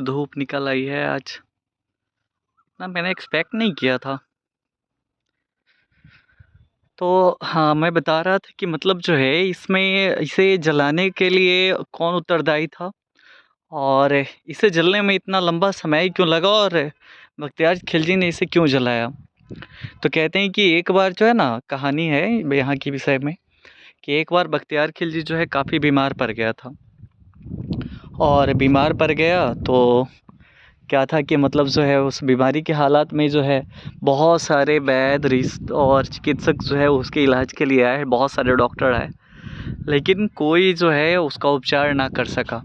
धूप निकल आई है आज। ना मैंने एक्सपेक्ट नहीं किया था। तो हाँ, मैं बता रहा था कि मतलब जो है इसमें इसे जलाने के लिए कौन उत्तरदायी था और इसे जलने में इतना लंबा समय क्यों लगा और बख्तियार खिलजी ने इसे क्यों जलाया। तो कहते हैं कि एक बार जो है ना, कहानी है यहाँ की विषय में कि एक बार बख्तियार खिलजी जो है काफ़ी बीमार पड़ गया था और बीमार पड़ गया तो क्या था कि मतलब जो है उस बीमारी के हालात में जो है बहुत सारे वैद्य और चिकित्सक जो है उसके इलाज के लिए आए, बहुत सारे डॉक्टर आए, लेकिन कोई जो है उसका उपचार ना कर सका।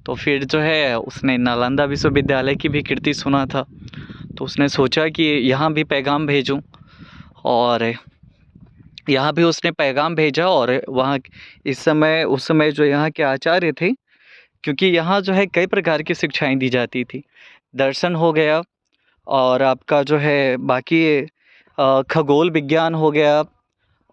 तो फिर जो है उसने नालंदा विश्वविद्यालय की भी कीर्ति सुना था, तो उसने सोचा कि यहाँ भी पैगाम भेजूं और यहाँ भी उसने पैगाम भेजा। और वहाँ उस समय जो यहाँ के आचार्य थे, क्योंकि यहाँ जो है कई प्रकार की शिक्षाएं दी जाती थी, दर्शन हो गया और आपका जो है बाकी खगोल विज्ञान हो गया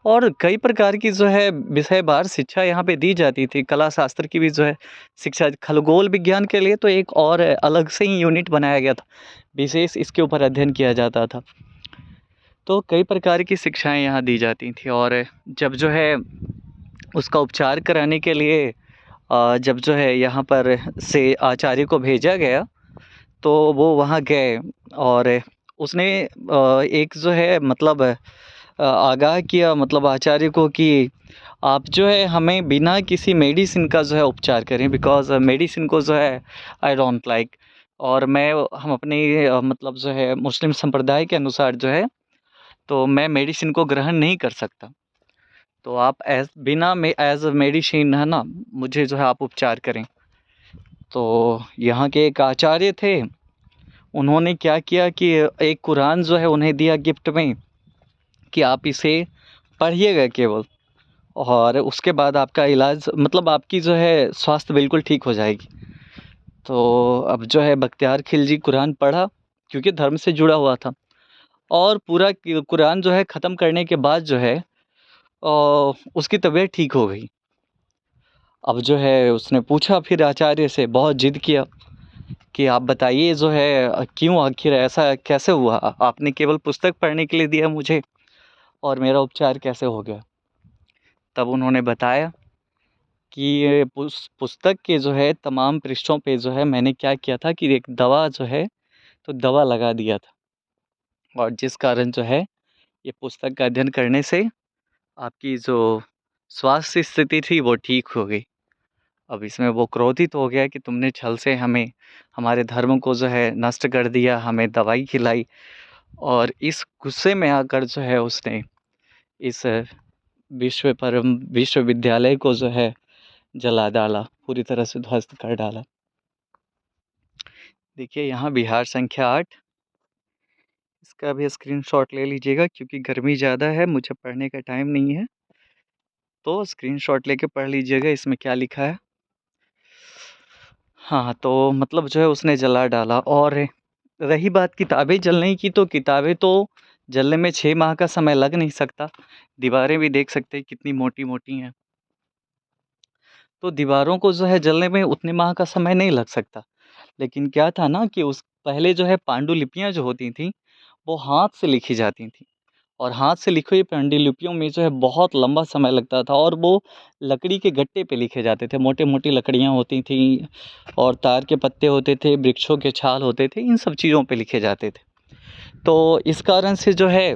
और कई प्रकार की जो है विषयवार शिक्षा यहाँ पे दी जाती थी। कला शास्त्र की भी जो है शिक्षा, खगोल विज्ञान के लिए तो एक और अलग से ही यूनिट बनाया गया था, विशेष इसके ऊपर अध्ययन किया जाता था। तो कई प्रकार की शिक्षाएं यहाँ दी जाती थी और जब जो है उसका उपचार कराने के लिए जब जो है यहाँ पर से आचार्य को भेजा गया तो वो वहाँ गए और उसने एक जो है मतलब आगाह किया मतलब आचार्य को कि आप जो है हमें बिना किसी मेडिसिन का जो है उपचार करें, बिकॉज़ मेडिसिन को जो है आई डोंट लाइक। और हम अपने मतलब जो है मुस्लिम संप्रदाय के अनुसार जो है तो मैं मेडिसिन को ग्रहण नहीं कर सकता। तो आप एज़ अ मेडिसिन है ना, मुझे जो है आप उपचार करें। तो यहाँ के एक आचार्य थे, उन्होंने क्या किया कि एक कुरान जो है उन्हें दिया गिफ्ट में कि आप इसे पढ़िएगा केवल, और उसके बाद आपका इलाज मतलब आपकी जो है स्वास्थ्य बिल्कुल ठीक हो जाएगी। तो अब जो है बख्तियार खिलजी कुरान पढ़ा, क्योंकि धर्म से जुड़ा हुआ था, और पूरा कुरान जो है ख़त्म करने के बाद जो है उसकी तबीयत ठीक हो गई। अब जो है उसने पूछा फिर आचार्य से, बहुत ज़िद किया कि आप बताइए जो है क्यों, आखिर ऐसा कैसे हुआ? आपने केवल पुस्तक पढ़ने के लिए दिया मुझे और मेरा उपचार कैसे हो गया? तब उन्होंने बताया कि ये पुस्तक के जो है तमाम पृष्ठों पे जो है मैंने क्या किया था कि एक दवा जो है तो दवा लगा दिया था, और जिस कारण जो है ये पुस्तक का अध्ययन करने से आपकी जो स्वास्थ्य स्थिति थी वो ठीक हो गई। अब इसमें वो क्रोधित हो गया कि तुमने छल से हमें, हमारे धर्म को जो है नष्ट कर दिया, हमें दवाई खिलाई, और इस गुस्से में आकर जो है उसने इस विश्वविद्यालय को जो है जला डाला, पूरी तरह से ध्वस्त कर डाला। देखिए यहाँ बिहार संख्या 8, इसका भी स्क्रीनशॉट ले लीजिएगा क्योंकि गर्मी ज़्यादा है, मुझे पढ़ने का टाइम नहीं है, तो स्क्रीनशॉट लेके पढ़ लीजिएगा इसमें क्या लिखा है। हाँ, तो मतलब जो है उसने जला डाला। और रही बात किताबें जलने की, तो किताबें तो जलने में 6 माह का समय लग नहीं सकता। दीवारें भी देख सकते हैं कितनी मोटी-मोटी हैं। तो दीवारों को जो है जलने में उतने माह का समय नहीं लग सकता। लेकिन क्या था ना कि उस पहले जो है पांडुलिपियाँ जो होती थीं, वो हाथ से लिखी जाती थीं, और हाथ से लिखी हुई पांडुलिपियों में जो है बहुत लंबा समय लगता था, और वो लकड़ी के गट्टे पे लिखे जाते थे। मोटी-मोटी लकड़ियाँ होती थीं और तार के पत्ते होते थे, वृक्षों के छाल होते थे, इन सब चीज़ों पे लिखे जाते थे। तो इस कारण से जो है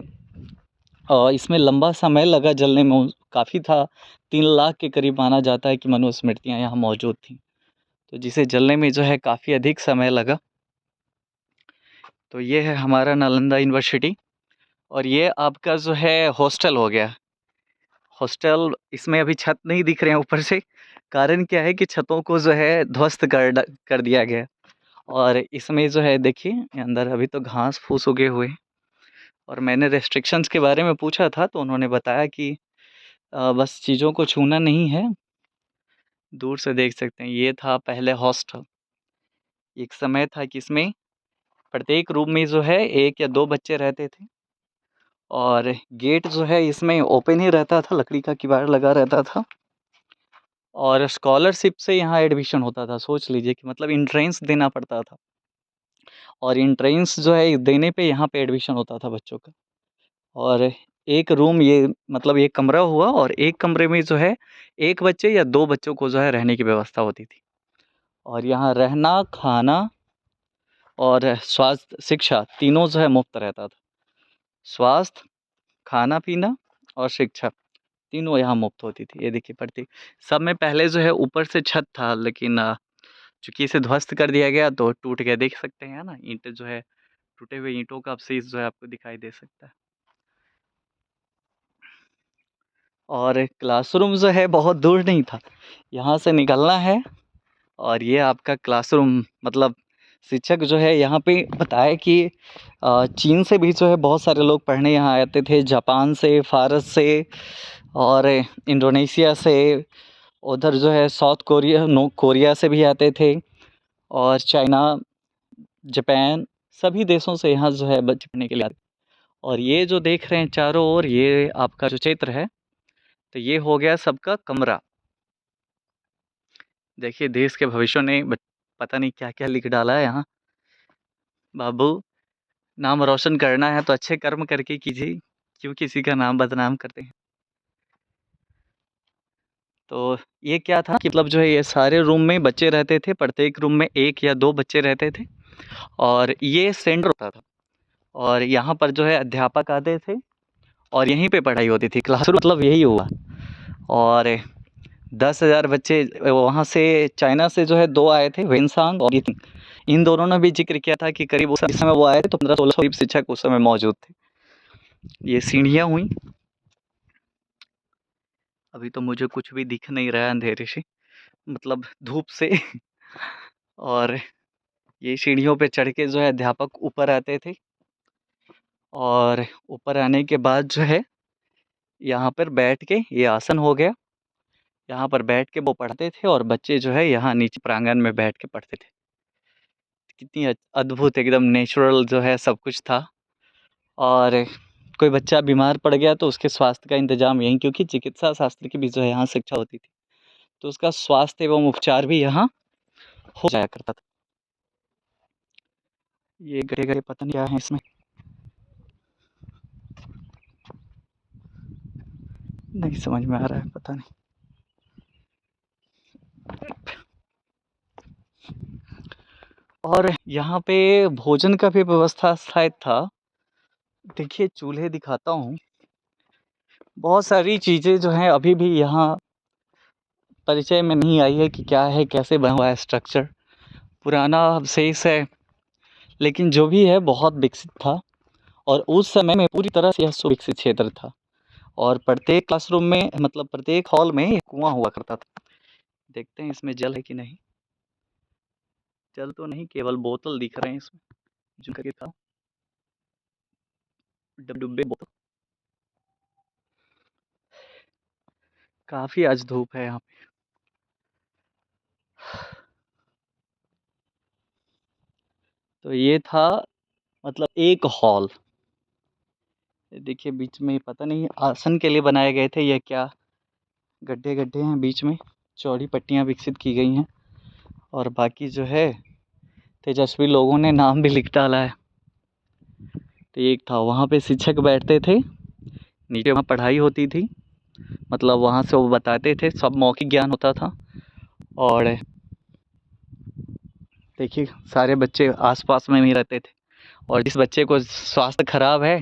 इसमें लंबा समय लगा जलने में, काफ़ी था। 3 लाख के करीब माना जाता है कि मनुस्मृतियाँ यहाँ मौजूद थीं। तो जिसे जलने में जो है काफ़ी अधिक समय लगा। तो ये है हमारा नालंदा यूनिवर्सिटी, और ये आपका जो है हॉस्टल हो गया। हॉस्टल, इसमें अभी छत नहीं दिख रहे हैं ऊपर से, कारण क्या है कि छतों को जो है ध्वस्त कर दिया गया है। और इसमें जो है देखिए अंदर अभी तो घास-फूस उगे हुए हैं, और मैंने रेस्ट्रिक्शंस के बारे में पूछा था तो उन्होंने बताया कि बस चीज़ों को छूना नहीं है। दूर से देख सकते हैं, ये था पहले हॉस्टल। एक समय था कि इसमें प्रत्येक रूम में जो है 1 या 2 बच्चे रहते थे, और गेट जो है इसमें ओपन ही रहता था, लकड़ी का किवाड़ लगा रहता था। और स्कॉलरशिप से यहाँ एडमिशन होता था। सोच लीजिए कि मतलब एंट्रेंस देना पड़ता था और एंट्रेंस जो है देने पे यहाँ पे एडमिशन होता था बच्चों का। और एक रूम ये मतलब एक कमरा हुआ और एक कमरे में जो है 1 बच्चे या 2 बच्चों को जो है रहने की व्यवस्था होती थी। और यहाँ रहना, खाना और स्वास्थ्य, शिक्षा तीनों जो है मुफ़्त रहता था। स्वास्थ्य, खाना-पीना और शिक्षा तीनों यहाँ मुफ़्त होती थी। ये देखिए प्रति सब में पहले जो है ऊपर से छत था लेकिन चूँकि इसे ध्वस्त कर दिया गया तो टूट गया। देख सकते हैं ना ईंट जो है टूटे हुए ईंटों का अवशेष जो है आपको दिखाई दे सकता है। और क्लासरूम जो है बहुत दूर नहीं था। यहाँ से निकलना है और ये आपका क्लासरूम मतलब शिक्षक जो है यहाँ पे बताया कि चीन से भी जो है बहुत सारे लोग पढ़ने यहाँ आते थे, जापान से, फ़ारस से और इंडोनेशिया से, उधर जो है साउथ कोरिया कोरिया से भी आते थे और चाइना, जापान सभी देशों से यहाँ जो है बच्चे पढ़ने के लिए आते। और ये जो देख रहे हैं चारों ओर ये आपका जो क्षेत्र है, तो ये हो गया सबका कमरा। देखिए देश के भविष्य ने पता नहीं क्या-क्या लिख डाला है यहाँ। बाबू नाम रोशन करना है तो अच्छे कर्म करके कीजिए, क्यों किसी का नाम बदनाम करते हैं। तो ये क्या था कि मतलब जो है ये सारे रूम में बच्चे रहते थे, प्रत्येक रूम में 1 या 2 बच्चे रहते थे और ये सेंटर होता था और यहाँ पर जो है अध्यापक आते थे और यहीं पे पढ़ाई होती थी। क्लासरूम मतलब यही हुआ और 10,000 बच्चे वहाँ से चाइना से जो है 2 आए थे वेनसांग और यिंग। इन दोनों ने भी ज़िक्र किया था कि करीब उस समय वो आए थे तो 1500-1600 शिक्षक उस समय मौजूद थे। ये सीढ़ियाँ हुईं। अभी तो मुझे कुछ भी दिख नहीं रहा है अंधेरे से मतलब धूप से और ये सीढ़ियों पे चढ़ के जो है अध्यापक ऊपर आते थे और ऊपर आने के बाद जो है यहाँ पर बैठ के ये आसन हो गया, यहाँ पर बैठ के वो पढ़ते थे और बच्चे जो है यहाँ नीचे प्रांगण में बैठ के पढ़ते थे। कितनी अद्भुत एकदम नेचुरल जो है सब कुछ था और कोई बच्चा बीमार पड़ गया तो उसके स्वास्थ्य का इंतज़ाम यहीं क्योंकि चिकित्सा शास्त्र की भी जो है यहाँ शिक्षा होती थी, तो उसका स्वास्थ्य एवं उपचार भी यहाँ हो जाया करता था। ये गड़े-गड़े पता नहीं क्या है इसमें? नहीं समझ में आ रहा है, पता नहीं। और यहाँ पे भोजन का भी व्यवस्था शायद था। देखिए चूल्हे दिखाता हूँ। बहुत सारी चीज़ें जो हैं अभी भी यहाँ परिचय में नहीं आई है कि क्या है, कैसे बना हुआ है स्ट्रक्चर। पुराना अवशेष है, लेकिन जो भी है बहुत विकसित था और उस समय में पूरी तरह से यह सुविकसित क्षेत्र था और प्रत्येक क्लासरूम में मतलब प्रत्येक हॉल में एक कुआँ हुआ करता था। देखते हैं इसमें जल है कि नहीं? जल तो नहीं, केवल बोतल दिख रहे हैं इसमें। जो करके था डब्बे बोतल। काफ़ी आज धूप है यहाँ पे। तो ये था मतलब एक हॉल। देखिए बीच में पता नहीं आसन के लिए बनाए गए थे या क्या, गड्ढे-गड्ढे हैं बीच में, चौड़ी पट्टियाँ विकसित की गई हैं और बाकी जो है तेजस्वी लोगों ने नाम भी लिख डाला है। तो एक था वहाँ पे शिक्षक बैठते थे, नीचे वहाँ पढ़ाई होती थी, मतलब वहाँ से वो बताते थे, सब मौखिक ज्ञान होता था और देखिए सारे बच्चे आस-पास में ही रहते थे और जिस बच्चे को स्वास्थ्य खराब है,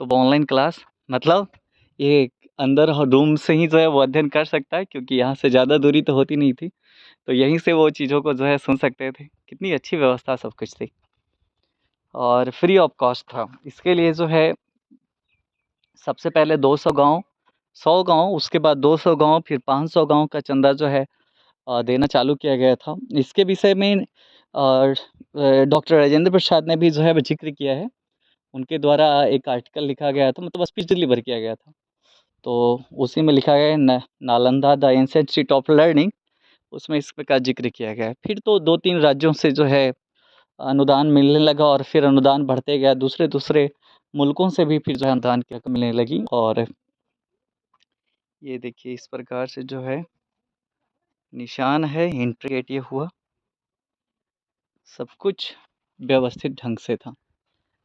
तो वो ऑनलाइन क्लास मतलब ये अंदर रूम से ही जो है वो अध्ययन कर सकता है क्योंकि यहाँ से ज़्यादा दूरी तो होती नहीं थी। तो यहीं से वो चीज़ों को जो है सुन सकते थे। कितनी अच्छी व्यवस्था सब कुछ थी और फ्री ऑफ कॉस्ट था। इसके लिए जो है सबसे पहले 200 गाँव, 100 गाँव, उसके बाद 200 गाँव, फिर 500 गाँव का चंदा जो है देना चालू किया गया था। इसके विषय में डॉक्टर राजेंद्र प्रसाद ने भी जो है ज़िक्र किया है। उनके द्वारा एक आर्टिकल लिखा गया था मतलब स्पीच डिलीवर किया गया था। तो उसी में लिखा गया है Nalanda the ancient city of learning, उसमें इस प्रकार ज़िक्र किया गया है। फिर तो 2-3 राज्यों से जो है अनुदान मिलने लगा और फिर अनुदान बढ़ते गया। दूसरे-दूसरे मुल्कों से भी फिर जो है अनुदान की रकम मिलने लगी और ये देखिए इस प्रकार से जो है निशान है, इंट्रिकेट ये हुआ। सब कुछ व्यवस्थित ढंग से था,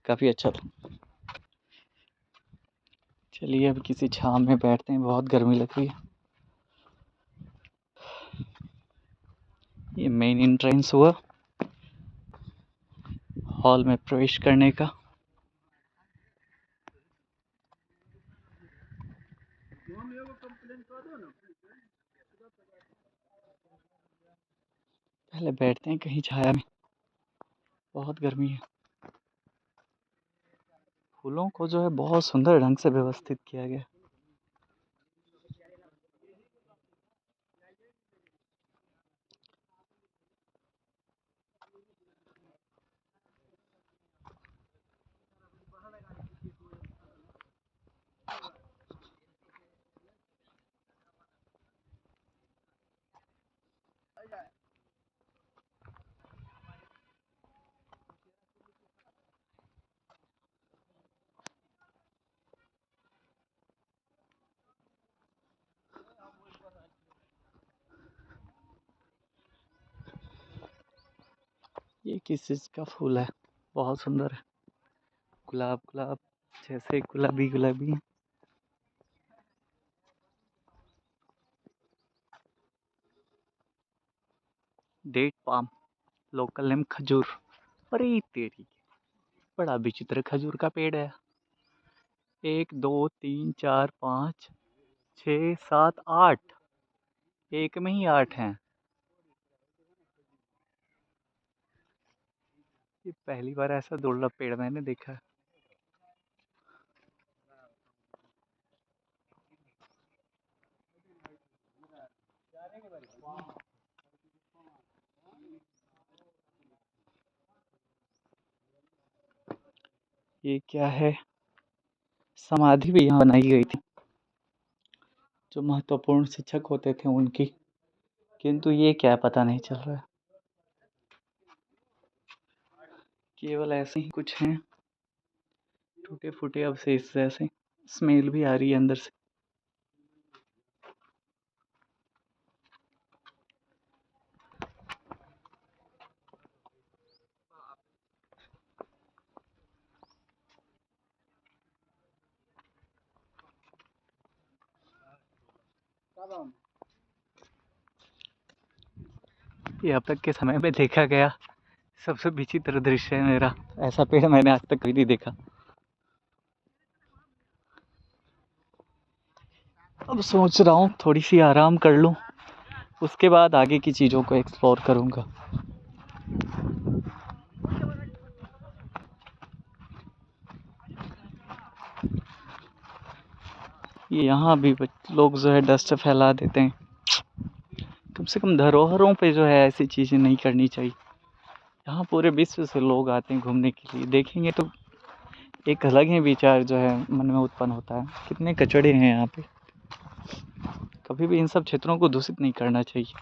काफ़ी अच्छा था। चलिए अब किसी छाँव में बैठते हैं, बहुत गर्मी लग रही है। ये मेन एंट्रेंस हुआ हॉल में प्रवेश करने का। पहले बैठते हैं कहीं छाया में, बहुत गर्मी है। फूलों को जो है बहुत सुंदर ढंग से व्यवस्थित किया गया। ये किस चीज़ का फूल है, बहुत सुंदर है। गुलाब गुलाब जैसे गुलाबी गुलाबी है। डेट पाम, लोकल नेम खजूर। अरे तेरी, बड़ा विचित्र खजूर का पेड़ है। 1 2 3 4 5 6 7 8, एक में ही 8 हैं। ये पहली बार ऐसा दुर्लभ पेड़ मैंने देखा है। ये क्या है, समाधि भी यहाँ बनाई गई थी, जो महत्वपूर्ण शिक्षक होते थे उनकी। किंतु ये क्या पता नहीं चल रहा है, केवल ऐसे ही कुछ हैं टूटे फूटे अवशेष जैसे। स्मेल भी आ रही है अंदर से। ये अब तक के समय में देखा गया सबसे विचित्र दृश्य है मेरा। ऐसा पेड़ मैंने आज तक कभी नहीं देखा। अब सोच रहा हूँ थोड़ी सी आराम कर लूँ, उसके बाद आगे की चीज़ों को एक्सप्लोर करूँगा। ये यहाँ भी लोग जो है डस्ट फैला देते हैं। कम से कम धरोहरों पे जो है ऐसी चीज़ें नहीं करनी चाहिए। यहाँ पूरे विश्व से लोग आते हैं घूमने के लिए, देखेंगे तो एक अलग ही विचार जो है मन में उत्पन्न होता है। कितने कचड़े हैं यहाँ पे। कभी भी इन सब क्षेत्रों को दूषित नहीं करना चाहिए।